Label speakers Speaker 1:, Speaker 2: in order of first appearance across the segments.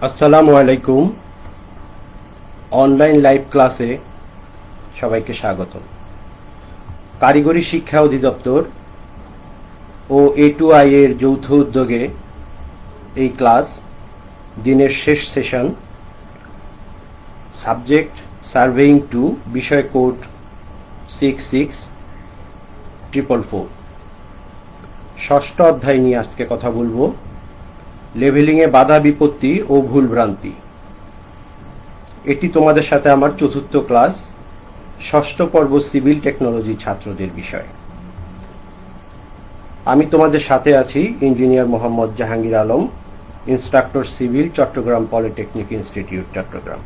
Speaker 1: আসসালামু আলাইকুম। Online live ক্লাসে সবাইকে স্বাগত। কারিগরি শিক্ষা অধিদপ্তর ও A2I এর যৌথ উদ্যোগে এই ক্লাস দিনের শেষ সেশন, সাবজেক্ট সার্ভেইং 2, বিষয় কোড 66444। ষষ্ঠ অধ্যায় নিয়ে আজকে কথা বলবো। লেভেলিংয়ে বাধা বিপত্তি ও ভুলভ্রান্তি। এটি তোমাদের সাথে আমার চতুর্থ ক্লাস, ষষ্ঠ পর্ব সিভিল টেকনোলজি ছাত্রদের বিষয়। আমি তোমাদের সাথে আছি engineer Mohammad Jahangir Alam, instructor civil, Chattogram polytechnic institute, Chattogram.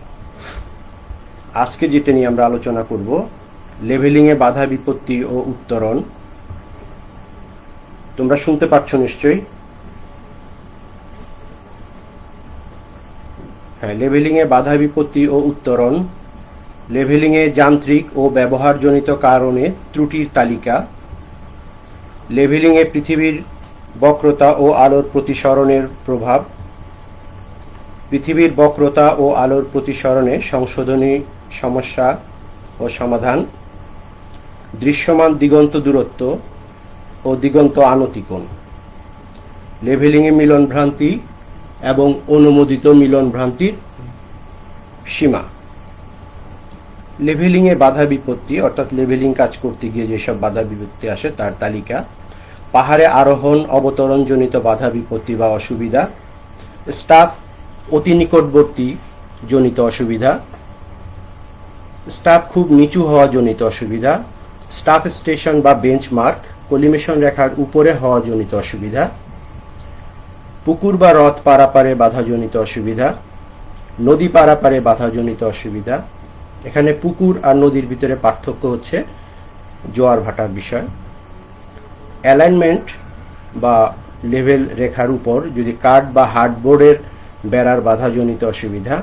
Speaker 1: আজকে যেটা নিয়ে আমরা আলোচনা করব, লেভেলিংয়ে বাধা বিপত্তি ও উত্তরণ। তোমরা শুনতে পাচ্ছ নিশ্চয়ই? লেভেলিংয়ে বাধা বিপত্তি ও উত্তরণ। লেভেলিংয়ে যান্ত্রিক ও ব্যবহারজনিত কারণে ত্রুটির তালিকা। লেভেলিংয়ে পৃথিবীর বক্রতা ও আলোর প্রতিসরণের প্রভাব। পৃথিবীর বক্রতা ও আলোর প্রতিসরণে সংশোধনী সমস্যা ও সমাধান। দৃশ্যমান দিগন্ত দূরত্ব ও দিগন্ত আনতিকোণ। লেভেলিংয়ে মিলন ভ্রান্তি এবং অনুমোদিত মিলন ভ্রান্তির সীমা। লেভেলিংয়ে বাধা বিপত্তি, অর্থাৎ লেভেলিং কাজ করতে গিয়ে যেসব বাধা বিপত্তি আসে তার তালিকা। পাহাড়ে আরোহণ অবতরণজনিত বাধা বিপত্তি বা অসুবিধা। স্টাফ অতি নিকটবর্তী জনিত অসুবিধা। স্টাফ খুব নিচু হওয়া জনিত অসুবিধা। স্টাফ স্টেশন বা বেঞ্চমার্ক কলিমেশন রেখার উপরে হওয়া জনিত অসুবিধা। পুকুর বা হ্রদ পারাপারে বাধাজনিত অসুবিধা। নদী পারাপারে বাধাজনিত অসুবিধা। এখানে পুকুর আর নদীর ভিতরে পার্থক্য হচ্ছে জোয়ার ভাটার বিষয়। অ্যালাইনমেন্ট বা লেভেল রেখার উপর যদি কাঠ বা হার্ডবোর্ডের বেড়ার বাধাজনিত অসুবিধা।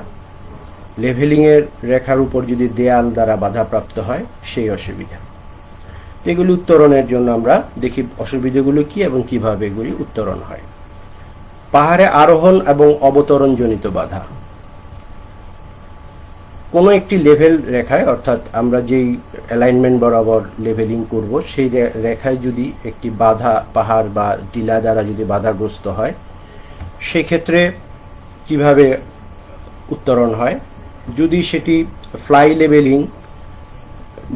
Speaker 1: লেভেলিংয়ের রেখার উপর যদি দেয়াল দ্বারা বাধাপ্রাপ্ত হয় সেই অসুবিধা। এগুলি উত্তরণের জন্য আমরা দেখি অসুবিধাগুলো কি এবং কিভাবে এগুলি উত্তরণ হয়। পাহাড়ে আরোহণ এবং অবতরণজনিত বাধা। কোনো একটি লেভেল রেখায়, অর্থাৎ আমরা যেই অ্যালাইনমেন্ট বরাবর লেভেলিং করব সেই রেখায় যদি একটি বাধা, পাহাড় বা টিলা দ্বারা যদি বাধাগ্রস্ত হয়, সেক্ষেত্রে কিভাবে উত্তরণ হয়। যদি সেটি ফ্লাই লেভেলিং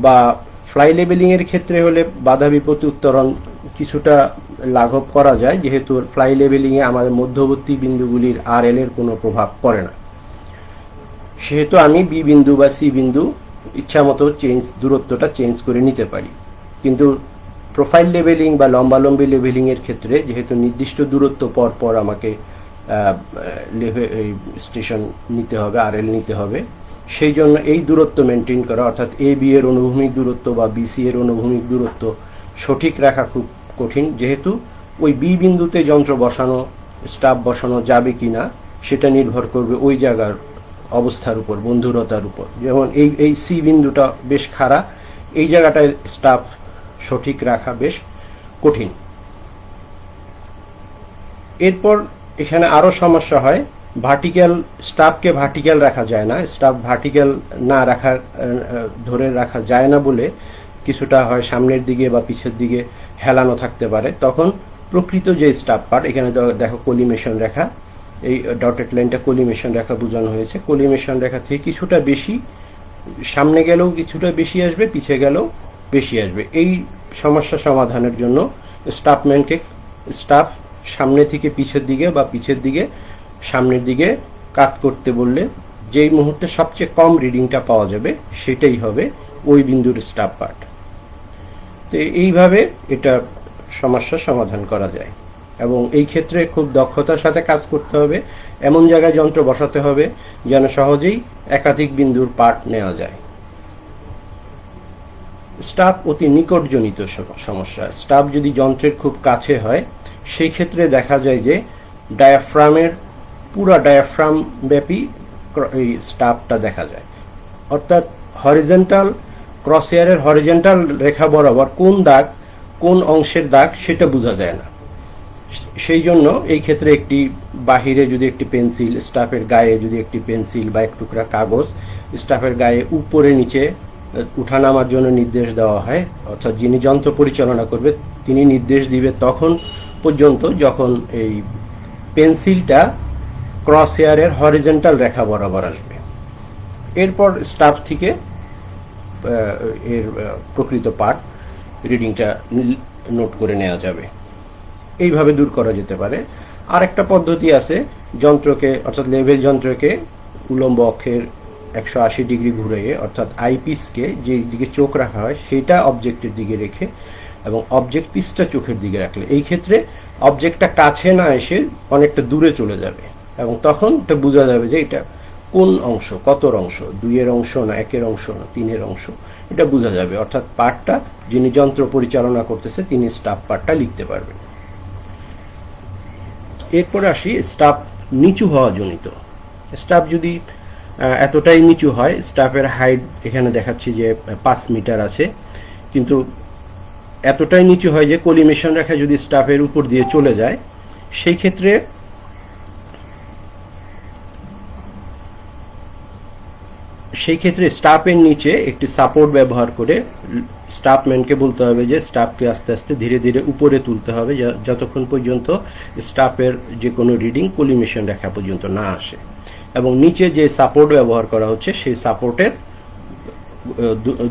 Speaker 1: বা ফ্লাই লেভেলিংয়ের ক্ষেত্রে হলে বাধা বিপত্তি উত্তরণ কিছুটা লাঘব করা যায়, যেহেতু ফ্লাই লেভেলিংয়ে আমাদের মধ্যবর্তী বিন্দুগুলির RL এর কোনো প্রভাব পড়ে না। সেহেতু আমি বি বিন্দু বা সি বিন্দু ইচ্ছামতো দূরত্বটা চেঞ্জ করে নিতে পারি। কিন্তু প্রোফাইল লেভেলিং বা লম্বালম্বি লেভেলিংয়ের ক্ষেত্রে যেহেতু নির্দিষ্ট দূরত্ব পর পর আমাকে স্টেশন নিতে হবে, RL নিতে হবে, সেই জন্য এই দূরত্ব মেনটেন করা, অর্থাৎ AB এর অনুভূমিক দূরত্ব বা BC এর অনুভূমিক দূরত্ব সঠিক রাখা খুব কঠিন, যেহেতু ওই বি বিন্দুতে যন্ত্র বসানো, স্টাফ বসানো যাবে কিনা সেটা নির্ভর করবে ওই জায়গার অবস্থার উপর, বন্ধুরতার উপর। যেমন এই সি বিন্দুটা বেশ খাড়া, এই জায়গাটায় স্টাফ সঠিক রাখা বেশ কঠিন। এরপর এখানে আরো সমস্যা হয়। ভার্টিক্যাল স্টাফকে ভার্টিক্যাল রাখা যায় না। স্টাফ ভার্টিক্যাল না রাখার ধরে রাখা যায় না বলে কিছুটা হয় সামনের দিকে বা পিছের দিকে হেলানো থাকতে পারে। তখন প্রকৃত যে স্টাফ পার্ট, এখানে দেখো কলিমেশন রেখা, এই ডটেড লাইনটা কলিমেশন রেখা বোঝানো হয়েছে। কলিমেশন রেখা থেকে কিছুটা বেশি সামনে গেলেও কিছুটা বেশি আসবে, পিছিয়ে গেলেও বেশি আসবে। এই সমস্যা সমাধানের জন্য স্টাফম্যানকে স্টাফ সামনে থেকে পিছের দিকে বা পিছের দিকে সামনের দিকে কাত করতে বললে যেই মুহূর্তে সবচেয়ে কম রিডিংটা পাওয়া যাবে সেটাই হবে ওই বিন্দুর স্টাফ পার্ট। তো এইভাবে এটা সমস্যার সমাধান করা যায় এবং এই ক্ষেত্রে খুব দক্ষতার সাথে কাজ করতে হবে। এমন জায়গায় যন্ত্র বসাতে হবে যেন সহজেই একাধিক বিন্দুর পার্ট নেওয়া যায়। স্টাফ অতি নিকটজনিত সমস্যা। স্টাফ যদি যন্ত্রের খুব কাছে হয় সেই ক্ষেত্রে দেখা যায় যে ডায়াফ্রামের পুরা ডায়াফ্রাম ব্যাপী এই স্টাফটা দেখা যায়, অর্থাৎ হরিজন্টাল ক্রসহেয়ারের হরিজন্টাল রেখা বরাবর কোন দাগ, কোন অংশের দাগ সেটা বোঝা যায় না। সেই জন্য এই ক্ষেত্রে একটি বাহিরে যদি একটি পেন্সিল, স্টাফের গায়ে যদি একটি পেন্সিল বা এক টুকরা কাগজ স্টাফের গায়ে উপরে নিচে উঠানামার জন্য নির্দেশ দেওয়া হয়, অর্থাৎ যিনি যন্ত্র পরিচালনা করবে তিনি নির্দেশ দিবে তখন পর্যন্ত যখন এই পেন্সিলটা ক্রস হেয়ারের হরিজন্টাল রেখা বরাবর আসবে। এরপর স্টাফ থেকে এর প্রকৃত পাঠ রিডিংটা নোট করে নেওয়া যাবে। এইভাবে দূর করা যেতে পারে। আর একটা পদ্ধতি আছে, যন্ত্রকে অর্থাৎ লেভেল যন্ত্রকে উলম্ব অক্ষের 180 ডিগ্রি ঘুরিয়ে অর্থাৎ আইপিসকে যে দিকে চোখ রাখা হয় সেটা অবজেক্টের দিকে রেখে এবং অবজেক্ট পিসটা চোখের দিকে রাখলে এই ক্ষেত্রে অবজেক্টটা কাছে না এসে অনেকটা দূরে চলে যাবে এবং তখন এটা বোঝা যাবে যে এটা কোন অংশ, কতর অংশ, 2-এর অংশ না 1-এর অংশ না 3-এর অংশ, এটা বোঝা যাবে। অর্থাৎ পাঠটা যিনি যন্ত্র পরিচালনা করতেছে তিনি স্টাফ পাঠটা লিখতে পারবেন। এরপরে আসি স্টাফ নিচু হওয়া জনিত। স্টাফ যদি এতটাই নিচু হয়, স্টাফের হাইট এখানে দেখাচ্ছি যে 5 মিটার আছে, কিন্তু এতটাই নিচু হয় যে কলিমেশন রেখা যদি স্টাফের উপর দিয়ে চলে যায়, সেই ক্ষেত্রে স্টাফের নিচে একটি সাপোর্ট ব্যবহার করে স্টাফম্যানকে বলতে হবে যে স্টাফকে আস্তে আস্তে ধীরে ধীরে উপরে তুলতে হবে যতক্ষণ পর্যন্ত স্টাফের যে কোনো রিডিং কলিমেশন রেখা পর্যন্ত না আসে। এবং নিচে যে সাপোর্ট ব্যবহার করা হচ্ছে সেই সাপোর্টের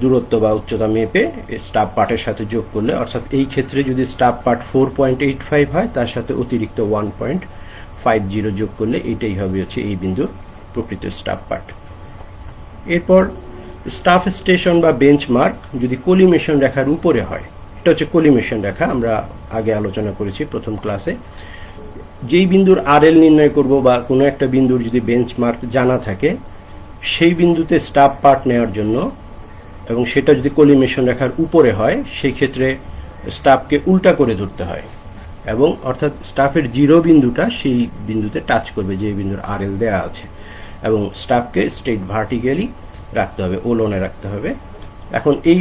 Speaker 1: দূরত্ব বা উচ্চতা মেপে স্টাফ পার্টের সাথে যোগ করলে, অর্থাৎ এই ক্ষেত্রে যদি স্টাফ পার্ট 4.85 হয় তার সাথে অতিরিক্ত 1.50 যোগ করলে এটাই হবে হচ্ছে এই বিন্দুর প্রকৃত স্টাফ পার্ট। এরপর স্টাফ স্টেশন বা বেঞ্চমার্ক যদি কলিমেশন রেখার উপরে হয়, এটা হচ্ছে কলিমেশন রেখা, আমরা আগে আলোচনা করেছি প্রথম ক্লাসে। যেই বিন্দুর আরএল নির্ণয় করব বা কোনো একটা বিন্দুর যদি বেঞ্চমার্ক জানা থাকে, সেই বিন্দুতে স্টাফ পার্ট নেওয়ার জন্য এবং সেটা যদি কলিমেশন রেখার উপরে হয় সেই ক্ষেত্রে স্টাফকে উল্টা করে ধরতে হয় এবং অর্থাৎ স্টাফের জিরো বিন্দুটা সেই বিন্দুতে টাচ করবে যে বিন্দুর আরএল দেওয়া আছে এবং স্টাফকে স্ট্রেট ভার্টিক্যালি রাখতে হবে, ওলনে রাখতে হবে। এখন এই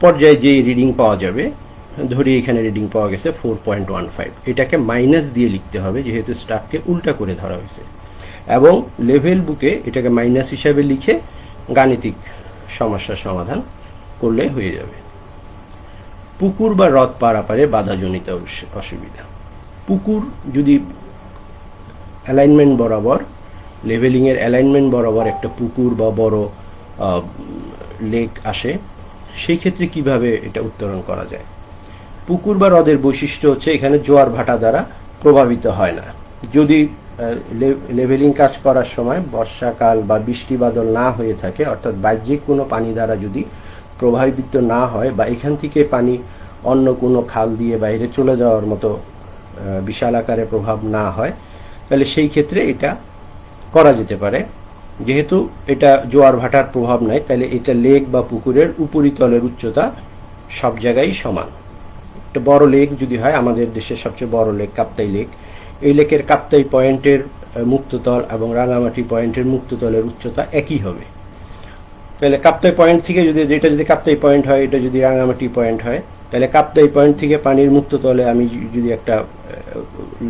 Speaker 1: পর্যায়ে যে রিডিং পাওয়া যাবে, ধরি এখানে রিডিং পাওয়া গেছে 4.15, এটাকে মাইনাস দিয়ে লিখতে হবে যেহেতু স্টাফকে উল্টা করে ধরা হয়েছে, এবং লেভেল বুকে এটাকে মাইনাস হিসাবে লিখে গাণিতিক সমস্যার সমাধান করলে হয়ে যাবে। পুকুর বা হ্রদ পারাপারে বাধাজনিত অসুবিধা। পুকুর যদি অ্যালাইনমেন্ট বরাবর, লেভেলিং এর অ্যালাইনমেন্ট বরাবর একটা পুকুর বা বড় লেক আসে, সেই ক্ষেত্রে কিভাবে এটা উত্তরণ করা যায়? পুকুর বা হ্রদের বৈশিষ্ট্য হচ্ছে এখানে জোয়ার ভাটা দ্বারা প্রভাবিত হয় না। যদি লেভেলিং কাজ করার সময় বর্ষাকাল বা বৃষ্টি বাদল না হয়ে থাকে, অর্থাৎ বাহ্যিক কোনো পানি দ্বারা যদি প্রভাবিত না হয় বা এখান থেকে পানি অন্য কোনো খাল দিয়ে বাইরে চলে যাওয়ার মতো বিশাল আকারে প্রভাব না হয়, তাহলে সেই ক্ষেত্রে এটা করা যেতে পারে। যেহেতু এটা জোয়ার ভাটার প্রভাব নাই, তাহলে এটা লেক বা পুকুরের উপরিতলের উচ্চতা সব জায়গায় সমান। একটা বড় লেক যদি হয়, আমাদের দেশের সবচেয়ে বড় লেক কাপ্তাই লেক, এই লেকের কাপ্তাই পয়েন্টের মুক্ততল এবং রাঙামাটি পয়েন্টের মুক্ততলের উচ্চতা একই হবে। তাহলে কাপ্তাই পয়েন্ট থেকে যদি কাপ্তাই পয়েন্ট হয়, এটা যদি রাঙামাটি পয়েন্ট হয়, তাহলে কাপ্তাই পয়েন্ট থেকে পানির মুক্ততলে আমি যদি একটা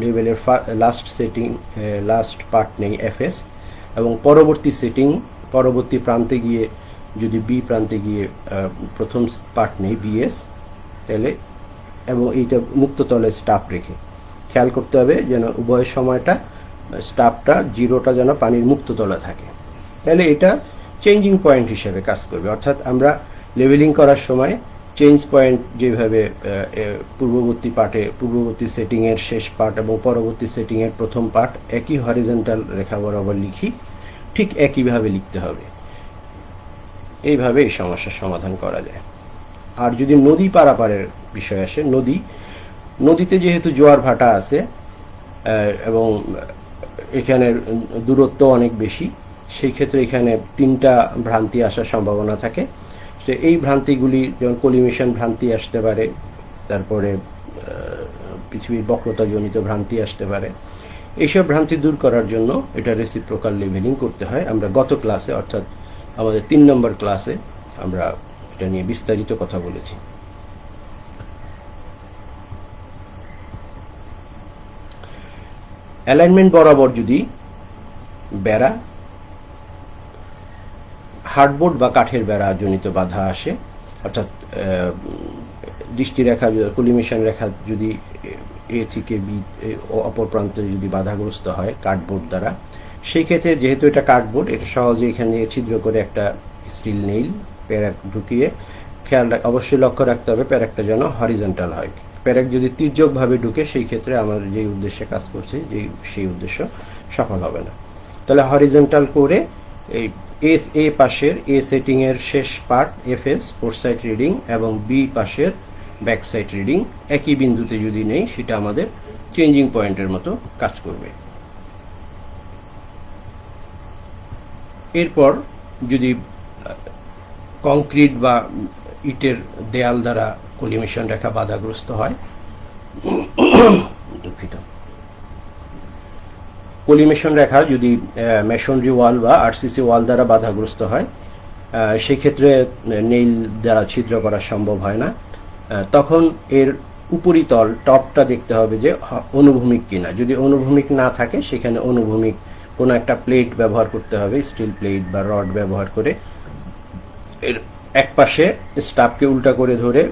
Speaker 1: লেভেলের লাস্ট পার্ট নেই এফএস, এবং পরবর্তী প্রান্তে গিয়ে যদি বি প্রান্তে গিয়ে প্রথম পার্ট নেই বিএস, তাহলে এবং এইটা মুক্ততলে স্টাফ রেখে খেয়াল করতে হবে যেন উভয় সময়টা স্টাফটা জিরোটা যেন পানির মুক্ততলে থাকে, তাহলে এটা চেঞ্জিং পয়েন্ট হিসেবে কাজ করবে। অর্থাৎ আমরা লেভেলিং করার সময় চেঞ্জ পয়েন্ট যেভাবে পূর্ববর্তী সেটিংয়ের শেষ পার্ট এবং পরবর্তী সেটিংয়ের প্রথম পার্ট একই হরিজন্টাল রেখা বরাবর লিখি, ঠিক একইভাবে লিখতে হবে। এইভাবে এই সমস্যার সমাধান করা যায়। আর যদি নদী পারাপারের বিষয় আসে, নদীতে যেহেতু জোয়ার ভাটা আছে এবং এখানের দূরত্ব অনেক বেশি, সেই ক্ষেত্রে এখানে 3টা ভ্রান্তি আসার সম্ভাবনা থাকে। এই ভ্রান্তিগুলি যেমন কলিমেশন ভ্রান্তি আসতে পারে, তারপরে পৃথিবীর বক্রতাজনিত ভ্রান্তি আসতে পারে। এইসব ভ্রান্তি দূর করার জন্য এটা রেসিপ্রোকাল লেভেলিং করতে হয়। আমরা গত ক্লাসে অর্থাৎ আমাদের 3 নম্বর ক্লাসে আমরা এটা নিয়ে বিস্তারিত কথা বলেছি। অ্যালাইনমেন্ট বরাবর যদি বেড়া, হার্ডবোর্ড বা কাঠের বেড়া জনিত বাধা আসে, অর্থাৎ দৃষ্টিরেখা, কলিমিশন রেখা যদি এ থেকে বি অপর প্রান্তে যদি বাধাগ্রস্ত হয় কার্ডবোর্ড দ্বারা, সেই ক্ষেত্রে যেহেতু এটা কার্ডবোর্ড, এটা সহজে এখানে ছিদ্র করে একটা স্টিল নেইল প্যারাক ঢুকিয়ে অবশ্যই লক্ষ্য রাখতে হবে প্যারাকটা যেন হরিজন্টাল হয়। প্যারাক যদি তির্যকভাবে ঢুকে সেই ক্ষেত্রে আমার যে উদ্দেশ্যে কাজ করছে সেই উদ্দেশ্য সফল হবে না। তাহলে হরিজন্টাল করে এই এ পাশের এ সেটিং এর শেষ part FS four side reading এবং বি পাশের ব্যাক সাইড রিডিং একই বিন্দুতে যদি নেই, সেটা আমাদের চেঞ্জিং পয়েন্টের মতো কাজ করবে। এরপর যদি কংক্রিট বা ইটের দেয়াল দ্বারা কলিমিশন রেখা বাধাগ্রস্ত হয়, দুঃখিত, কলিমিশন রেখা যদি মেশনরি ওয়াল বা আরসিসি ওয়াল দ্বারা বাধাগ্রস্ত হয়, সেক্ষেত্রে নেইল দ্বারা ছিদ্র করা সম্ভব হয় না। তখন এর উপরিতল টপটা দেখতে হবে যে অনুভূমিক কিনা। যদি অনুভূমিক না থাকে, সেখানে অনুভূমিক কোনো একটা প্লেট ব্যবহার করতে হবে, স্টিল প্লেট বা রড ব্যবহার করে এর এক পাশে স্টাফকে উল্টা করে ধরে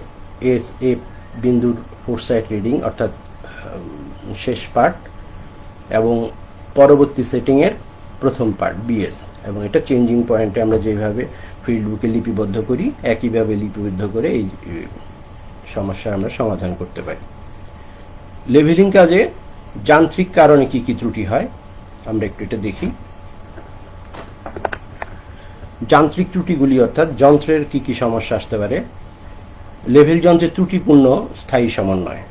Speaker 1: এ বিন্দুর ফোর সাইড রিডিং অর্থাৎ শেষ পার্ট এবং পরবর্তী সেটিংয়ের প্রথম পার্ট বিএস, এবং এটা চেঞ্জিং পয়েন্টে আমরা যেভাবে ফিল্ড বুকে লিপিবদ্ধ করি একইভাবে লিপিবদ্ধ করে এই সমস্যার আমরা সমাধান করতে পারি। লেভেলিং কাজে যান্ত্রিক কারণে কি কি ত্রুটি হয় আমরা একটু এটা দেখি। যান্ত্রিক ত্রুটিগুলি অর্থাৎ যন্ত্রের কি কি সমস্যা আসতে পারে। লেভেল যন্ত্রের ত্রুটিপূর্ণ স্থায়ী সমন্বয়।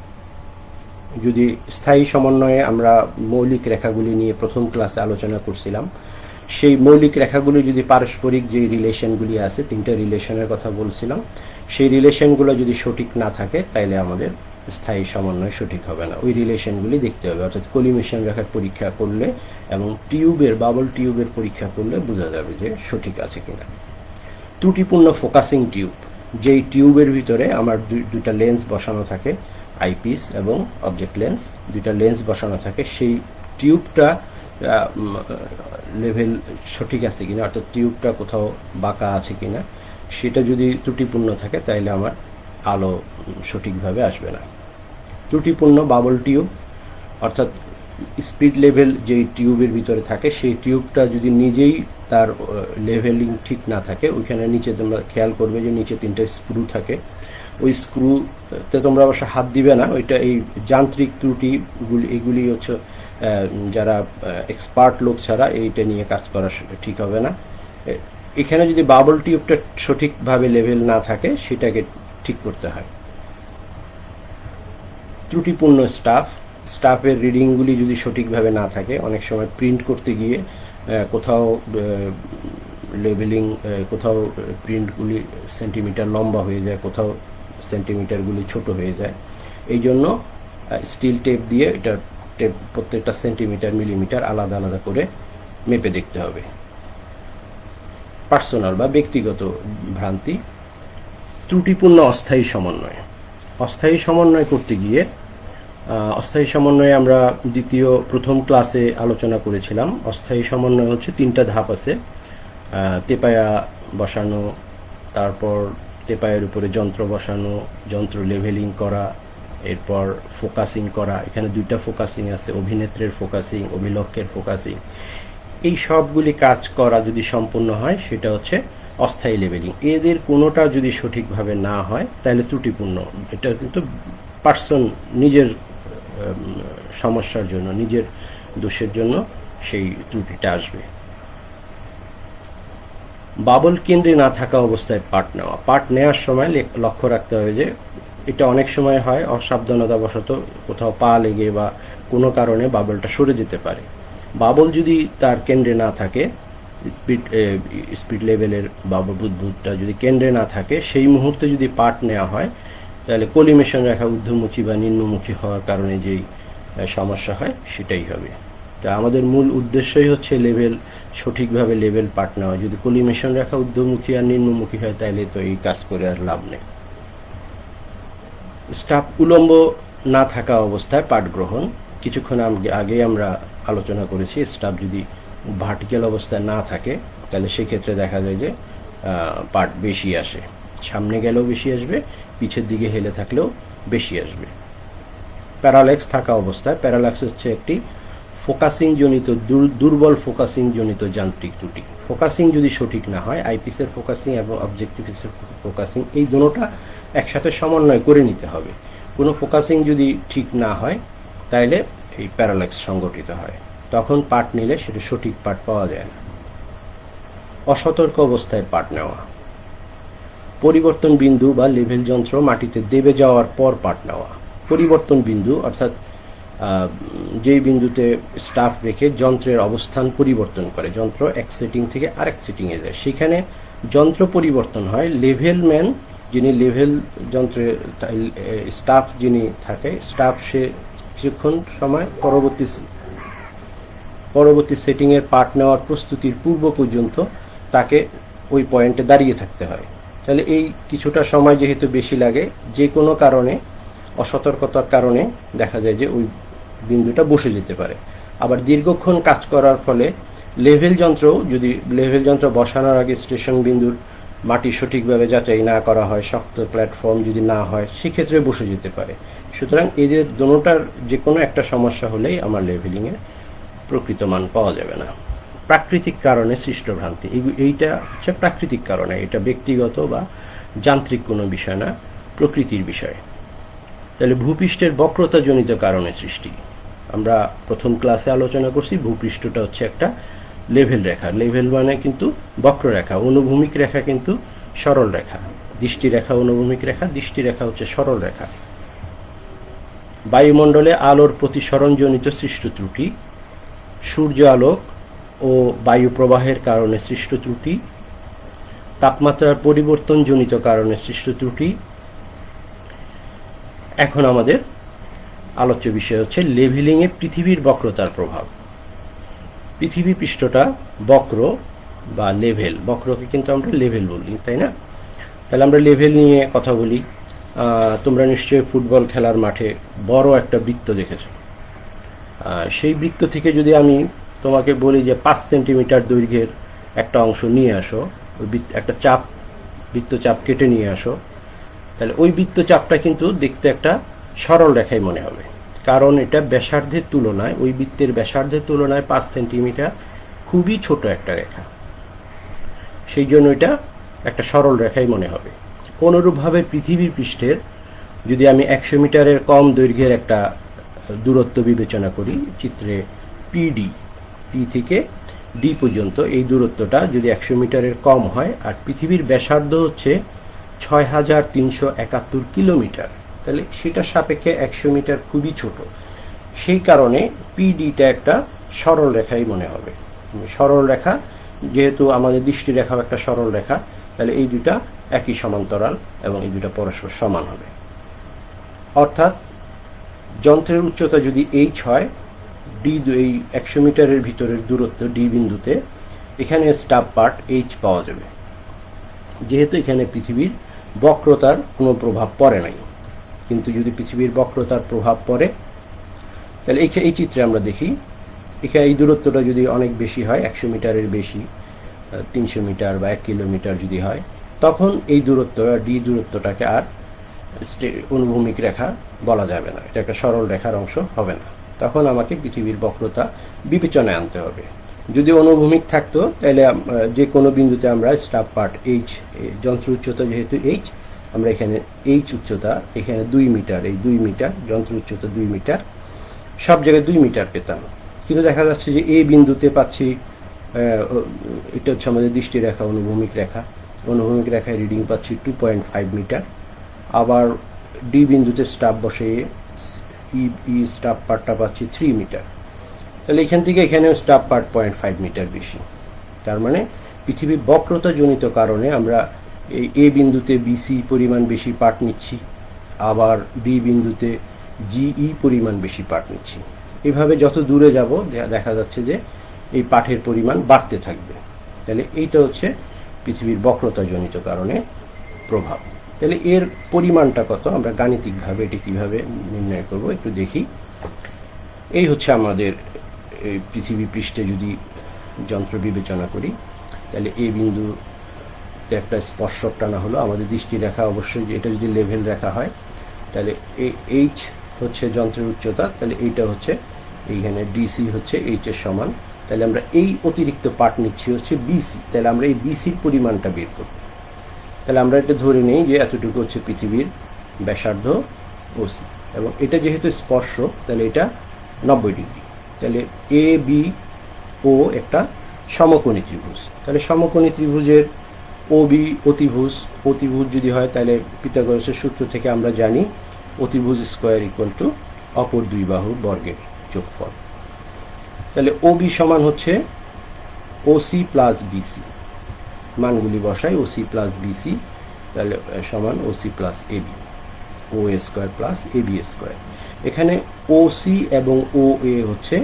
Speaker 1: যদি স্থায়ী সমন্বয়ে আমরা মৌলিক রেখাগুলি নিয়ে প্রথম ক্লাসে আলোচনা করছিলাম, সেই মৌলিক রেখাগুলি যদি পারস্পরিক যে রিলেশনগুলি আছে, তিনটা রিলেশনের কথা বলছিলাম, সেই রিলেশনগুলো যদি সঠিক না থাকে তাইলে আমাদের স্থায়ী সমন্বয় সঠিক হবে না। ওই রিলেশনগুলি দেখতে হবে, অর্থাৎ কলিমিশন রেখার পরীক্ষা করলে এবং বাবল টিউবের পরীক্ষা করলে বোঝা যাবে যে সঠিক আছে কিনা। ত্রুটিপূর্ণ ফোকাসিং টিউব, যেই টিউবের ভিতরে আমার দুইটা লেন্স বসানো থাকে, আইপিস এবং অবজেক্ট লেন্স, দুইটা লেন্স বসানো থাকে, সেই টিউবটা লেভেল সঠিক আছে কিনা, অর্থাৎ টিউবটা কোথাও বাঁকা আছে কিনা, সেটা যদি ত্রুটিপূর্ণ থাকে তাহলে আমার আলো সঠিকভাবে আসবে না। ত্রুটিপূর্ণ বাবল টিউব, অর্থাৎ স্পিড লেভেল যেই টিউবের ভিতরে থাকে, সেই টিউবটা যদি নিজেই তার লেভেলিং ঠিক না থাকে, ওইখানে নিচে তোমরা খেয়াল করবে যে নিচে তিনটা স্ক্রু থাকে, ওই স্ক্রুতে তোমরা অবশ্য হাত দিবে না, ওইটা এই যান্ত্রিক ত্রুটিগুলি, এগুলি হচ্ছে যারা এক্সপার্ট লোক ছাড়া এইটা নিয়ে কাজ করা ঠিক হবে না। এখানে যদি বাবল টিউবটা সঠিকভাবে লেভেল না থাকে, সেটাকে ঠিক করতে হয়। ত্রুটিপূর্ণ স্টাফের রিডিংগুলি যদি সঠিকভাবে না থাকে, অনেক সময় প্রিন্ট করতে গিয়ে কোথাও লেভেলিং, কোথাও প্রিন্টগুলি সেন্টিমিটার লম্বা হয়ে যায়, কোথাও সেন্টিমিটারগুলি ছোট হয়ে যায়। এই জন্য স্টিল টেপ দিয়ে এটা প্রত্যেকটা সেন্টিমিটার মিলিমিটার আলাদা আলাদা করে মেপে দেখতে হবে। পার্সোনাল বা ব্যক্তিগত ভ্রান্তি। ত্রুটিপূর্ণ অস্থায়ী সমন্বয়। অস্থায়ী সমন্বয় করতে গিয়ে অস্থায়ী সমন্বয়ে আমরা প্রথম ক্লাসে আলোচনা করেছিলাম। অস্থায়ী সমন্বয় হচ্ছে তিনটা ধাপ আছে, তেপায়া বসানো, তারপর তেপায়ের উপরে যন্ত্র বসানো, যন্ত্র লেভেলিং করা, এরপর ফোকাসিং করা। এখানে দুইটা ফোকাসিং আছে, অভিনেত্রের ফোকাসিং, অভিলক্ষের ফোকাসিং। এই সবগুলি কাজ করা যদি সম্পূর্ণ হয়, সেটা হচ্ছে অস্থায়ী লেভেলিং। এদের কোনোটা যদি সঠিকভাবে না হয় তাহলে ত্রুটিপূর্ণ। এটা কিন্তু নিজের সমস্যার জন্য, নিজের দোষের জন্য সেই ত্রুটিটা আসবে। বাবল কেন্দ্রে না থাকা অবস্থায় পার্ট নেওয়া। পার্ট নেওয়ার সময় লক্ষ্য রাখতে হবে যে এটা অনেক সময় হয় অসাবধানতাবশত কোথাও পা লেগে বা কোনো কারণে বাবলটা সরে যেতে পারে। বাবল যদি তার কেন্দ্রে না থাকে, স্পিড লেভেলের বাবল বুদবুদটা যদি কেন্দ্রে না থাকে, সেই মুহূর্তে যদি পার্ট নেওয়া হয় তাহলে কলিমিশন রেখা ঊর্ধ্বমুখী বা নিম্নমুখী হওয়ার কারণে যেই সমস্যা হয় সেটাই হবে। তা আমাদের মূল উদ্দেশ্যই হচ্ছে সঠিকভাবে লেভেল পার্ট নেওয়া। যদি কলিমিশন রেখা ঊর্ধ্বমুখী আর নিম্নমুখী হয় তাহলে তো এই কাজ করে আর লাভ নেই। স্টাফ উলম্ব না থাকা অবস্থায় পাঠ গ্রহণ। কিছুক্ষণ আগে আমরা আলোচনা করেছি, স্টাফ যদি ভার্টিক্যাল অবস্থায় না থাকে তাহলে সেক্ষেত্রে দেখা যায় যে পার্ট বেশি আসে, সামনে গেলেও বেশি আসবে, পিছের দিকে হেলে থাকলেও বেশি আসবে। প্যারাল্যাক্স থাকা অবস্থায়, প্যারাল্যাক্স হচ্ছে একটি ফোকাসিং জনিত দুর্বল ফোকাসিং জনিত যান্ত্রিক ত্রুটি। ফোকাসিং যদি সঠিক না হয়, আইপিসের ফোকাসিং এবং অবজেক্টিভের ফোকাসিং এই দুটোটা একসাথে সমন্বয় করে নিতে হবে। কোনো ফোকাসিং যদি ঠিক না হয় তাইলে এই প্যারাল্যাক্স সংঘটিত হয়, তখন পার্ট নিলে সেটা সঠিক পার্ট পাওয়া যায় না। অসতর্ক অবস্থায় পার্ট নেওয়া, পরিবর্তন বিন্দু বা লেভেল যন্ত্র মাটিতে দেবে যাওয়ার পর পার্ট নেওয়া। পরিবর্তন বিন্দু অর্থাৎ যেই বিন্দুতে স্টাফ রেখে যন্ত্রের অবস্থান পরিবর্তন করে, যন্ত্র এক সেটিং থেকে আরেক সেটিংয়ে যায়, সেখানে যন্ত্র পরিবর্তন হয়। লেভেল ম্যান যিনি লেভেল যন্ত্রে স্টাফ যিনি থাকে, স্টাফ সে কিছুক্ষণ সময় পরবর্তী সেটিংয়ের পার্ট নেওয়ার প্রস্তুতির পূর্ব পর্যন্ত তাকে ওই পয়েন্টে দাঁড়িয়ে থাকতে হয়। তাহলে এই কিছুটা সময় যেহেতু বেশি লাগে, যে কোনো কারণে অসতর্কতার কারণে দেখা যায় যে ওই বিন্দুটা বসে যেতে পারে। আবার দীর্ঘক্ষণ কাজ করার ফলে লেভেল যন্ত্র বসানোর আগে স্টেশন বিন্দুর মাটি সঠিকভাবে যাচাই না করা হয়, শক্ত প্ল্যাটফর্ম যদি না হয়, সেক্ষেত্রে বসে যেতে পারে। সুতরাং এদের দুটোটার যে কোনো একটা সমস্যা হলেই আমার লেভেলিংয়ের প্রকৃত মান পাওয়া যাবে না। প্রাকৃতিক কারণে সৃষ্ট ভ্রান্তি, এইটা হচ্ছে প্রাকৃতিক কারণে, এটা ব্যক্তিগত বা যান্ত্রিক কোনো বিষয় না, প্রকৃতির বিষয়। তাহলে ভূপৃষ্ঠের বক্রতাজনিত কারণে সৃষ্টি, আমরা প্রথম ক্লাসে আলোচনা করছি ভূপৃষ্ঠটা হচ্ছে একটা লেভেল রেখা। লেভেল মানে কিন্তু বক্ররেখা, অনুভূমিক রেখা কিন্তু সরল রেখা। দৃষ্টি রেখা অনুভূমিক রেখা, দৃষ্টি রেখা হচ্ছে সরল রেখা। বায়ুমণ্ডলে আলোর প্রতিসরণজনিত সৃষ্ট ত্রুটি, সূর্য আলোক ও বায়ু প্রবাহের কারণে সৃষ্ট ত্রুটি, তাপমাত্রার পরিবর্তনজনিত কারণে সৃষ্ট ত্রুটি। এখন আমাদের আলোচ্য বিষয় হচ্ছে লেভেলিংয়ে পৃথিবীর বক্রতার প্রভাব। পৃথিবী পৃষ্ঠটা বক্র বা লেভেল, বক্রকে কিন্তু আমরা লেভেল বলি, তাই না? তাহলে আমরা লেভেল নিয়ে কথা বলি। তোমরা নিশ্চয়ই ফুটবল খেলার মাঠে বড় একটা বৃত্ত দেখেছো। সেই বৃত্ত থেকে যদি আমি তোমাকে বলি যে 5 সেন্টিমিটার দৈর্ঘ্যের একটা অংশ নিয়ে আসো, ওই একটা বৃত্তচাপ কেটে নিয়ে আসো, তাহলে ওই বৃত্তচাপটা কিন্তু দেখতে একটা সরল রেখাই মনে হবে, কারণ এটা ব্যাসার্ধের তুলনায়, ওই বৃত্তের ব্যাসার্ধের তুলনায় 5 সেন্টিমিটার খুবই ছোট একটা রেখা, সেই জন্য এটা একটা সরল রেখাই মনে হবে। অনুরূপভাবে পৃথিবীর পৃষ্ঠের যদি আমি 100 মিটারের কম দৈর্ঘ্যের একটা দূরত্ব বিবেচনা করি, চিত্রে পি থেকে ডি পর্যন্ত এই দূরত্বটা যদি 100 মিটারের কম হয়, আর পৃথিবীর ব্যাসার্ধ হচ্ছে 6371 কিলোমিটার, তাহলে সেটার সাপেক্ষে 100 মিটার খুবই ছোট, সেই কারণে পিডিটা একটা সরল রেখাই মনে হবে। সরল রেখা যেহেতু আমাদের দৃষ্টি রেখাও একটা সরল রেখা, তাহলে এই দুটা একই সমান্তরাল এবং এই দুটা পরস্পর সমান হবে। অর্থাৎ যন্ত্রের উচ্চতা যদি h হয়, ডি এই 100 মিটারের ভিতরের দূরত্ব ডি বিন্দুতে, এখানে স্টাব পার্ট h পাওয়া যাবে, যেহেতু এখানে পৃথিবীর বক্রতার কোনো প্রভাব পড়ে নাই। কিন্তু যদি পৃথিবীর বক্রতার প্রভাব পড়ে, তাহলে এই চিত্রে আমরা দেখি এখানে এই দূরত্বটা যদি অনেক বেশি হয়, 100 মিটারের বেশি, 300 মিটার বা 1 কিলোমিটার যদি হয়, তখন এই দূরত্বটা ডি দূরত্বটাকে আর অনুভূমিক রেখা বলা যাবে না, এটা একটা সরল রেখার অংশ হবে না। তখন আমাকে পৃথিবীর বক্রতা বিবেচনায় আনতে হবে। যদি অনুভূমিক থাকতো তাহলে যে কোনো বিন্দুতে আমরা স্টাব পার্ট h, যন্ত্র উচ্চতা যেহেতু h, আমরা এখানে h উচ্চতা, এখানে 2 মিটার, এই 2 মিটার যন্ত্র উচ্চতা 2 মিটার, সব জায়গায় 2 মিটার পেতাম। কিন্তু দেখা যাচ্ছে যে এই বিন্দুতে পাচ্ছি, এটা হচ্ছে আমাদের দৃষ্টি রেখা, অনুভূমিক রেখা, অনুভূমিক রেখায় রিডিং পাচ্ছি 2.5 মিটার। আবার ডি বিন্দুতে স্টাব বসে স্টাব পার্টটা পাচ্ছি 3 মিটার, তাহলে এখান থেকে এখানেও স্টাব পার্ট 0.5 মিটার বেশি। তার মানে পৃথিবীর বক্রতাজনিত কারণে আমরা এই এ বিন্দুতে বিসি পরিমাণ বেশি পার্ট নিচ্ছি, আবার বি বিন্দুতে জিই পরিমাণ বেশি পার্ট নিচ্ছি। এভাবে যত দূরে যাব দেখা যাচ্ছে যে এই পাঠের পরিমাণ বাড়তে থাকবে। তাহলে এইটা হচ্ছে পৃথিবীর বক্রতাজনিত কারণে প্রভাব। তাহলে এর পরিমাণটা কত, আমরা গাণিতিকভাবে এটি কিভাবে নির্ণয় করব একটু দেখি। এই হচ্ছে আমাদের এই পৃথিবী পৃষ্ঠে যদি যন্ত্র বিবেচনা করি, তাহলে এ বিন্দুতে একটা স্পর্শক টানা হলো। আমাদের দৃষ্টিরেখা অবশ্যই এটা যদি লেভেল রেখা হয়, তাহলে এইচ হচ্ছে যন্ত্রের উচ্চতা, তাহলে এইটা হচ্ছে এইখানে ডিসি হচ্ছে এইচ এর সমান। তাহলে আমরা এই অতিরিক্ত পার্ট নিচ্ছি হচ্ছে বিসি। তাহলে আমরা এই বিসির পরিমাণটা বের করব। তাহলে আমরা এটা ধরে নিই যে এতটুকু হচ্ছে পৃথিবীর ব্যাসার্ধ ওসি, এবং এটা যেহেতু স্পর্শ তাহলে এটা 90 ডিগ্রি। তাহলে এ বি ও একটা সমকোণী ত্রিভুজ। তাহলে সমকোণী ত্রিভুজের ও বি অতিভুজ, অতিভুজ যদি হয় তাহলে পিথাগোরাসের সূত্র থেকে আমরা জানি অতিভুজ স্কোয়ার ইকুয়াল টু অপর দুই বাহুর বর্গের যোগফল। তাহলে ও বি সমান হচ্ছে ওসি প্লাস বিসি, মানগুলি বসাই ওসি প্লাস বিসি, তাহলে সমান ওসি প্লাস এবি, ও এ স্কোয়ার প্লাস এবি স্কোয়ার। এখানে ওসি এবং ও এ হচ্ছে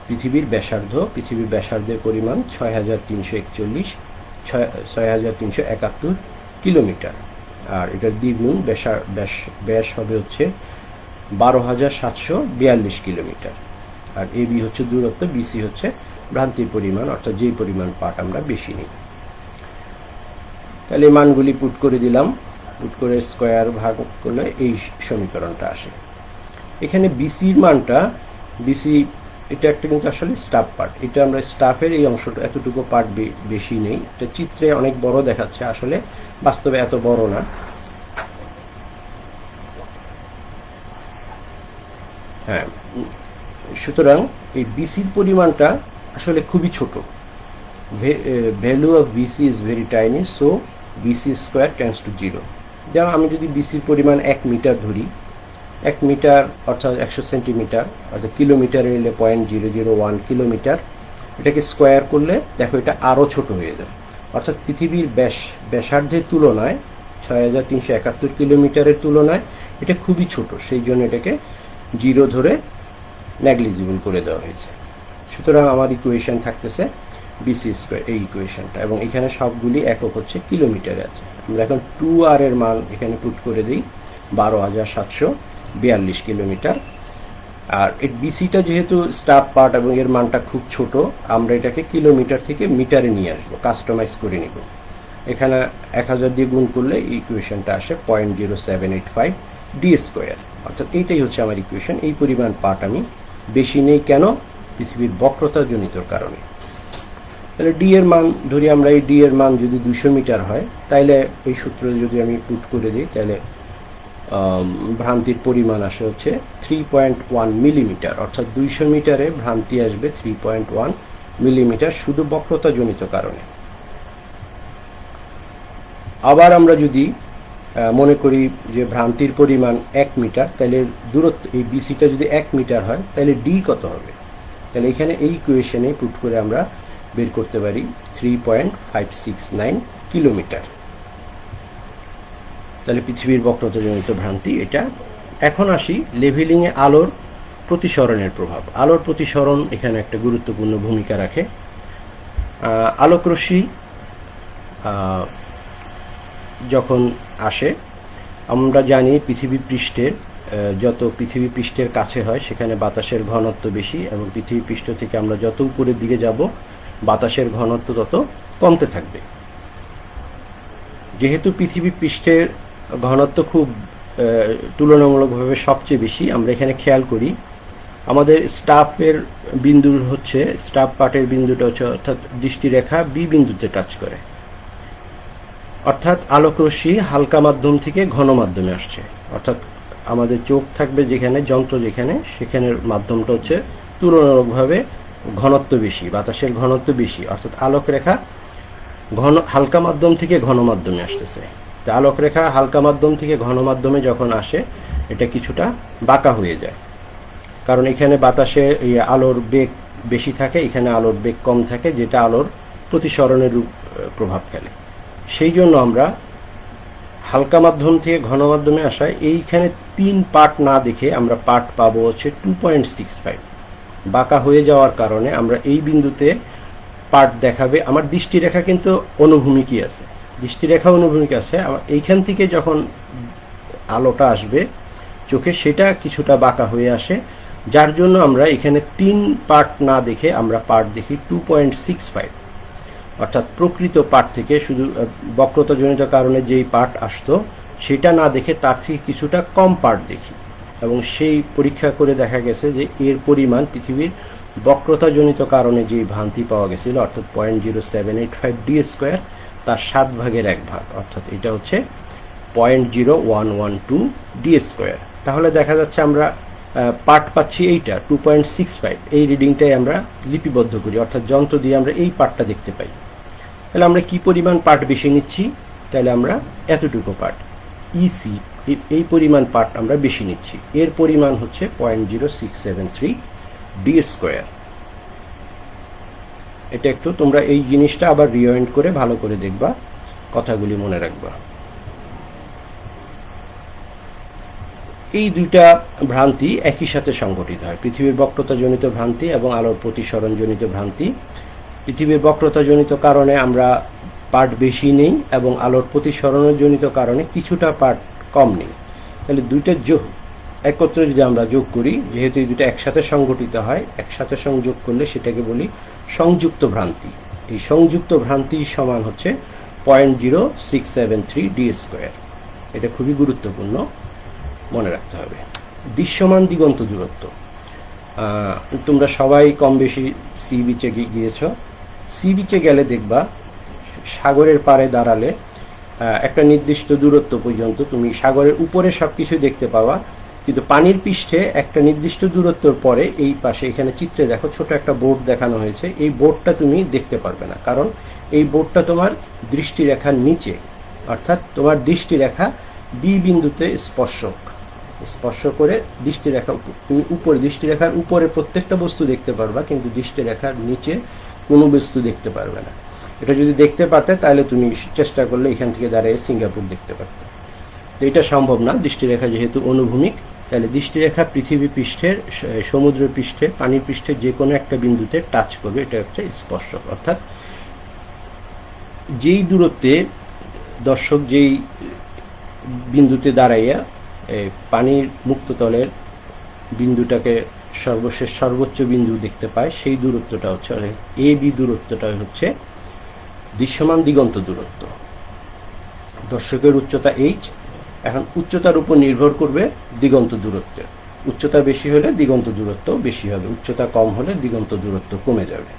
Speaker 1: পৃথিবীর ব্যাসার্ধ। পৃথিবীর ব্যাসার্ধের পরিমাণ 6371 কিলোমিটার, আর এটার দ্বিগুণ ব্যাস হবে হচ্ছে 12,742 কিলোমিটার। আর এবি হচ্ছে দূরত্ব, বিসি হচ্ছে ভ্রান্তির পরিমাণ, অর্থাৎ যেই পরিমাণ পাঠ আমরা বেশি নিই। তাহলে মানগুলি পুট করে দিলাম, পুট করে স্কোয়ার ভাগ করলে এই সমীকরণটা আসে। এখানে বিসির মানটা, বিসি এটা একটা কিন্তু আসলে স্টাফ পার্ট, এটা আমরা স্টাফের এই অংশটা এতটুকু পার্ট বেশি নেই। এটা চিত্রে অনেক বড় দেখাচ্ছে, আসলে বাস্তবে এত বড় না। হ্যাঁ, সুতরাং এই বিসির পরিমাণটা আসলে খুবই ছোট। Value of BC is very tiny, so BC square tends to 0। যেমন আমি যদি বিসির পরিমাণ 1 মিটার ধরি, 1 মিটার অর্থাৎ 100 সেন্টিমিটার, অর্থাৎ কিলোমিটারে এলে 0.001 কিলোমিটার, এটাকে স্কোয়ার করলে দেখো এটা আরও ছোট হয়ে যায়। অর্থাৎ পৃথিবীর ব্যাসার্ধের তুলনায় 6371 কিলোমিটারের তুলনায় এটা খুবই ছোট, সেই জন্য এটাকে 0 ধরে নেগলিজিবল করে দেওয়া হয়েছে। সুতরাং আমার ইকুয়েশন থাকতেছে বিসি স্কোয়ার, এই ইকুয়েশনটা, এবং এখানে সবগুলি একক হচ্ছে কিলোমিটারে আছে। আমরা এখন 2r এর মান এখানে পুট করে দিই 12,742 কিলোমিটার। আর এই বিসিটা যেহেতু স্টাফ পার্ট এবং এর মানটা খুব ছোট, আমরা এটাকে কিলোমিটার থেকে মিটারে নিয়ে আসবো, কাস্টমাইজ করে নিব। এখানে 1000 দিয়ে গুণ করলে ইকুয়েশনটা আসে 0.0785 ডি স্কোয়ার, অর্থাৎ এইটাই হচ্ছে আমার ইকুয়েশন। এই পরিমাণ পার্ট আমি বেশি নেই কেন? পৃথিবীর বক্রতাজনিত কারণে। তাহলে ডি এর মান ধরি আমরা, এই ডি এর মান যদি 200 মিটার হয়, তাইলে এই সূত্র যদি আমি পুট করে দিই, তাহলে ভ্রান্তির পরিমাণ আসে হচ্ছে 3.1 মিলিমিটার, অর্থাৎ 200 মিটারে ভ্রান্তি আসবে 3.1 মিলিমিটার, শুধু বক্রতাজনিত কারণে। আবার আমরা যদি মনে করি যে ভ্রান্তির পরিমাণ 1 মিটার, তাহলে দূরত্ব এই বিসিটা যদি 1 মিটার হয়, তাহলে ডি কত হবে? তাহলে এখানে এই ইকুয়েশনে পুট করে আমরা বের করতে পারি 3.569 কিলোমিটার। তাহলে পৃথিবীর বক্রতাজনিত ভ্রান্তি এটা। এখন আসি লেভেলিংয়ে আলোর প্রতিসরণের প্রভাব। আলোর প্রতিসরণ এখানে একটা গুরুত্বপূর্ণ ভূমিকা রাখে। আলোকরশ্মি যখন আসে, আমরা জানি পৃথিবী পৃষ্ঠের যত পৃথিবী পৃষ্ঠের কাছে হয় সেখানে বাতাসের ঘনত্ব বেশি, এবং পৃথিবী পৃষ্ঠ থেকে আমরা যত উপরের দিকে যাব বাতাসের ঘনত্ব তত কমতে থাকবে। যেহেতু পৃথিবী পৃষ্ঠের ঘনত্ব খুব তুলনামূলকভাবে সবচেয়ে বেশি, আমরা এখানে খেয়াল করি আমাদের স্টাফের বিন্দু হচ্ছে, স্টাফ পার্টের বিন্দুটা হচ্ছে, অর্থাৎ দৃষ্টিরেখা বি বিন্দুতে টাচ করে, অর্থাৎ আলোকরশ্মি হালকা মাধ্যম থেকে ঘন মাধ্যমে আসছে। অর্থাৎ আমাদের চোখ থাকবে যেখানে, যন্ত্র যেখানে, সেখানের মাধ্যমটা হচ্ছে তুলনামূলকভাবে ঘনত্ব বেশি, বাতাসের ঘনত্ব বেশি, অর্থাৎ আলোক রেখা হালকা মাধ্যম থেকে ঘন মাধ্যমে আসতেছে। আলোক রেখা হালকা মাধ্যম থেকে ঘন মাধ্যমে যখন আসে, এটা কিছুটা বাঁকা হয়ে যায়, কারণ এখানে বাতাসে আলোর বেগ বেশি থাকে, এখানে আলোর বেগ কম থাকে, যেটা আলোর প্রতিসরণের প্রভাব ফেলে। সেই জন্য আমরা হালকা মাধ্যম থেকে ঘন মাধ্যমে আসায় এইখানে 3 পার্ট না দেখে আমরা পার্ট পাবো হচ্ছে 2.65। বাঁকা হয়ে যাওয়ার কারণে আমরা এই বিন্দুতে পার্ট দেখাবে। আমার দৃষ্টিরেখা কিন্তু অনুভূমিকই আছে, দৃষ্টিরেখা অনুভূমিক আছে। এইখান থেকে যখন আলোটা আসবে চোখে, সেটা কিছুটা বাঁকা হয়ে আসে, যার জন্য আমরা এখানে 3 পার্ট না দেখে আমরা পার্ট দেখি 2.65, অর্থাৎ প্রকৃত পার্ট থেকে শুধু বক্রতাজনিত কারণে যেই পার্ট আসতো সেটা না দেখে তার থেকে কিছুটা কম পার্ট দেখি, এবং সেই পরীক্ষা করে দেখা গেছে যে এর পরিমাণ পৃথিবীর বক্রতাজনিত কারণে যে ভ্রান্তি পাওয়া গেছিল অর্থাৎ 0.0785 ডি স্কোয়ার, তার 7 ভাগের 1 ভাগ, অর্থাৎ এটা হচ্ছে 0.0112 ডি স্কোয়ার। তাহলে দেখা যাচ্ছে আমরা পার্ট পাচ্ছি এইটা 2.65, এই রিডিংটাই আমরা লিপিবদ্ধ করি, অর্থাৎ যন্ত্র দিয়ে আমরা এই পার্টটা দেখতে পাই। তাহলে আমরা কি পরিমাণ পার্ট বেশি নিচ্ছি, তাহলে আমরা এতটুকু পার্ট ইসি এই পরিমাণ পার্ট আমরা বেশি নিচ্ছি, এর পরিমাণ হচ্ছে 0.0673 ডি স্কোয়ার। এটা একটু তোমরা এই জিনিসটা আবার রিওয়াইন্ড করে ভালো করে দেখবা, কথাগুলি মনে রাখবা। এই দুইটা ভ্রান্তি একই সাথে সংঘটিত হয়, পৃথিবীর বক্রতাজনিত ভ্রান্তি এবং আলোর প্রতিসরণজনিত ভ্রান্তি। পৃথিবীর বক্রতাজনিত কারণে আমরা পার্ট বেশি নেই এবং আলোর প্রতিসরণজনিত কারণে কিছুটা পার্ট কম নেই। তাহলে দুইটা যোগ একত্রে যদি আমরা যোগ করি, যেহেতু এই দুটো একসাথে সংঘটিত হয়, একসাথে সংযোগ করলে সেটাকে বলি সংযুক্ত ভ্রান্তি। এই সংযুক্ত ভ্রান্তি সমান হচ্ছে 0.0673 ডি স্কোয়ার। এটা খুবই গুরুত্বপূর্ণ, মনে রাখতে হবে। দৃশ্যমান দিগন্ত দূরত্ব, তোমরা সবাই কম বেশি সি বিচে গিয়েছ। সি বিচে গেলে দেখবা সাগরের পাড়ে দাঁড়ালে একটা নির্দিষ্ট দূরত্ব পর্যন্ত তুমি সাগরের উপরে সবকিছু দেখতে পাবা, কিন্তু পানির পৃষ্ঠে একটা নির্দিষ্ট দূরত্বর পরে এই পাশে এখানে চিত্রে দেখো ছোট একটা বোর্ড দেখানো হয়েছে, এই বোর্ডটা তুমি দেখতে পারবে না, কারণ এই বোর্ডটা তোমার দৃষ্টিরেখার নিচে, অর্থাৎ তোমার দৃষ্টিরেখা বি বিন্দুতে স্পর্শ করে দৃষ্টিরেখা, তুমি উপরে দৃষ্টিরেখার উপরে প্রত্যেকটা বস্তু দেখতে পারবা, কিন্তু দৃষ্টিরেখার নিচে কোনো বস্তু দেখতে পারবে না। এটা যদি দেখতে পারতে তাহলে তুমি চেষ্টা করলে এখান থেকে দাঁড়িয়ে সিঙ্গাপুর দেখতে পারতে, তো এটা সম্ভব না। দৃষ্টিরেখা যেহেতু অনুভূমিক, তাহলে দৃষ্টিরেখা পৃথিবী পৃষ্ঠের, সমুদ্র পৃষ্ঠে, পানির পৃষ্ঠে যে কোনো একটা বিন্দুতে টাচ করবে, এটা হচ্ছে স্পর্শক। অর্থাৎ যেই দূরত্বে দর্শক যেই বিন্দুতে দাঁড়াইয়া পানির মুক্ততলের বিন্দুটাকে সর্বোচ্চ বিন্দু দেখতে পায়, সেই দূরত্বটা হচ্ছে এ বি দূরত্বটা হচ্ছে দৃশ্যমান দিগন্ত দূরত্ব। দর্শকের উচ্চতা এইচ, এখন উচ্চতার উপর নির্ভর করবে দিগন্ত দূরত্বের। উচ্চতা বেশি হলে দিগন্ত দূরত্ব বেশি হবে, উচ্চতা কম হলে দিগন্ত দূরত্ব কমে যাবে।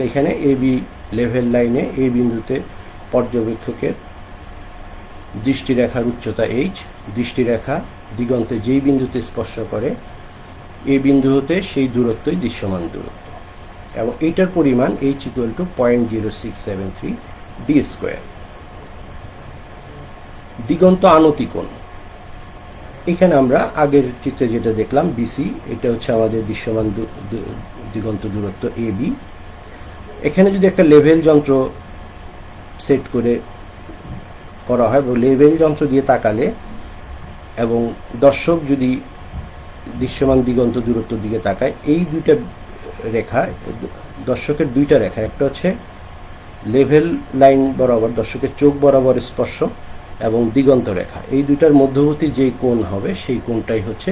Speaker 1: এখানে এ বি লেভেল লাইনে এই বিন্দুতে পর্যবেক্ষকের দৃষ্টিরেখার উচ্চতা এইচ, দৃষ্টিরেখা দিগন্তে যেই বিন্দুতে স্পর্শ করে এই বিন্দু হতে সেই দূরত্বই দৃশ্যমান দূরত্ব, এবং এইটার পরিমাণ H equal to 0.0673 D square. দিগন্ত আনতি কোণ, এখানে আমরা আগের চিত্রে যেটা দেখলাম বিসি, এটা হচ্ছে আমাদের দৃশ্যমান দিগন্ত দূরত্ব এ বি। এখানে যদি একটা লেভেল যন্ত্র সেট করা হয়, লেভেল যন্ত্র দিয়ে তাকালে এবং দর্শক যদি দৃশ্যমান দিগন্ত দূরত্বের দিকে তাকায়, এই দুইটা রেখা, দর্শকের দুইটা রেখা, একটা হচ্ছে লেভেল লাইন বরাবর দর্শকের চোখ বরাবর স্পর্শ এবং দিগন্ত রেখা, এই দুইটার মধ্যবর্তী যে কোণ হবে সেই কোণটাই হচ্ছে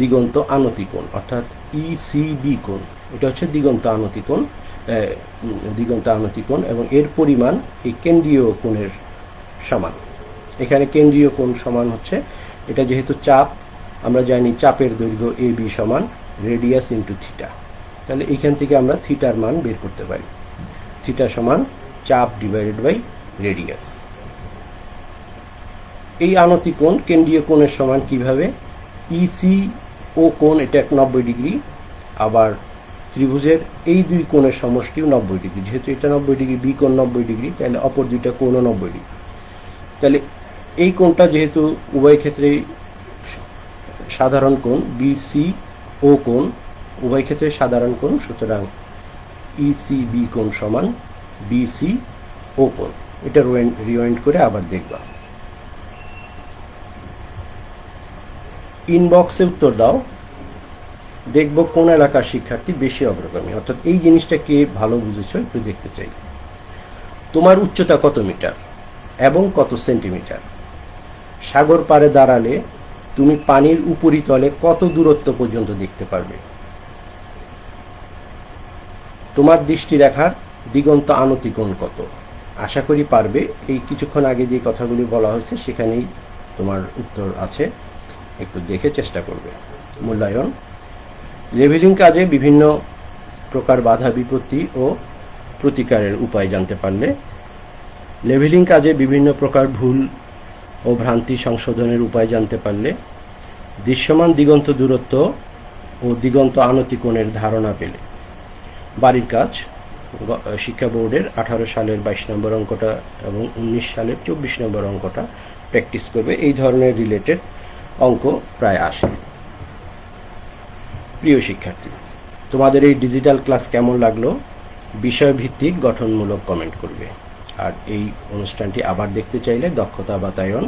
Speaker 1: দিগন্ত আনতি কোণ, অর্থাৎ ইসিবি কোণ। এটা হচ্ছে দিগন্ত আনতি কোণ, এবং এর পরিমাণ এই কেন্দ্রীয় কোণের সমান। এখানে কেন্দ্রীয় কোণ সমান হচ্ছে, এটা যেহেতু চাপ, আমরা জানি চাপের দৈর্ঘ্য এ বি সমান রেডিয়াস ইন্টু থিটা, তাহলে এখান থেকে আমরা থিটার মান বের করতে পারি। থিটা সমান চাপ ডিভাইডেড বাই রেডিয়াস। এই আনতি কোণ কেন্দ্রীয় কোণের সমান কিভাবে, ইসি ও কোণ এটা 90 ডিগ্রি, আবার ত্রিভুজের এই দুই কোণের সমষ্টিও 90 ডিগ্রি, যেহেতু এটা 90 ডিগ্রি, বি কোণ 90 ডিগ্রি, তাহলে অপর দুইটা কোণও 90 ডিগ্রি। তাহলে এই কোণটা যেহেতু উভয় ক্ষেত্রেই সাধারণ কোণ, বিসি ও কোণ উভয় ক্ষেত্রে সাধারণ কোণ, সুতরাং ইসিবি কোণ সমান বিসি ও কোণ। এটা রিওয়াইন্ড করে আবার দেখবা। ইনবক্সে উত্তর দাও, দেখব কোন এলাকার শিক্ষার্থী বেশি অগ্রগামী, অর্থাৎ এই জিনিসটা কে ভালো বুঝেছ একটু দেখতে চাই। তোমার উচ্চতা কত মিটার এবং কত সেন্টিমিটার? সাগর পাড়ে দাঁড়ালে তুমি পানির উপরিতলে কত দূরত্ব পর্যন্ত দেখতে পারবে। তোমার দৃষ্টিরেখার দিগন্ত আনতিকোণ কত। আশা করি পারবে। এই কিছুক্ষণ আগে যে কথাগুলি বলা হয়েছে সেখানেই তোমার উত্তর আছে, একটু দেখে চেষ্টা করবে। মূল্যায়ন: লেভেলিং কাজে বিভিন্ন প্রকার বাধা বিপত্তি ও প্রতিকারের উপায় জানতে পারলে, লেভেলিং কাজে বিভিন্ন প্রকার ভুল ও ভ্রান্তি সংশোধনের উপায় জানতে পারলে, দৃশ্যমান দিগন্ত দূরত্ব ও দিগন্ত আনতিকোণের ধারণা পেলে। বাড়ির কাজ: শিক্ষা বোর্ডের 18 সালের 22 নম্বর অঙ্কটা এবং 19 সালের 24 নম্বর অঙ্কটা প্র্যাকটিস করবে। এই ধরনের রিলেটেড অঙ্ক প্রায় আসে। প্রিয় শিক্ষার্থী, তোমাদের এই ডিজিটাল ক্লাস কেমন লাগলো বিষয়ভিত্তিক গঠনমূলক কমেন্ট করবে। আর এই অনুষ্ঠানটি আবার দেখতে চাইলে দক্ষতা বাতায়ন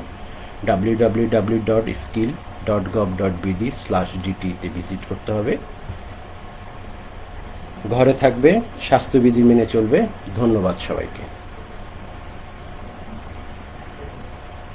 Speaker 1: www.skill.gov.bd/dt তে ভিজিট করতে হবে। ঘরে থাকবে, স্বাস্থ্যবিধি মেনে চলবে। ধন্যবাদ সবাইকে।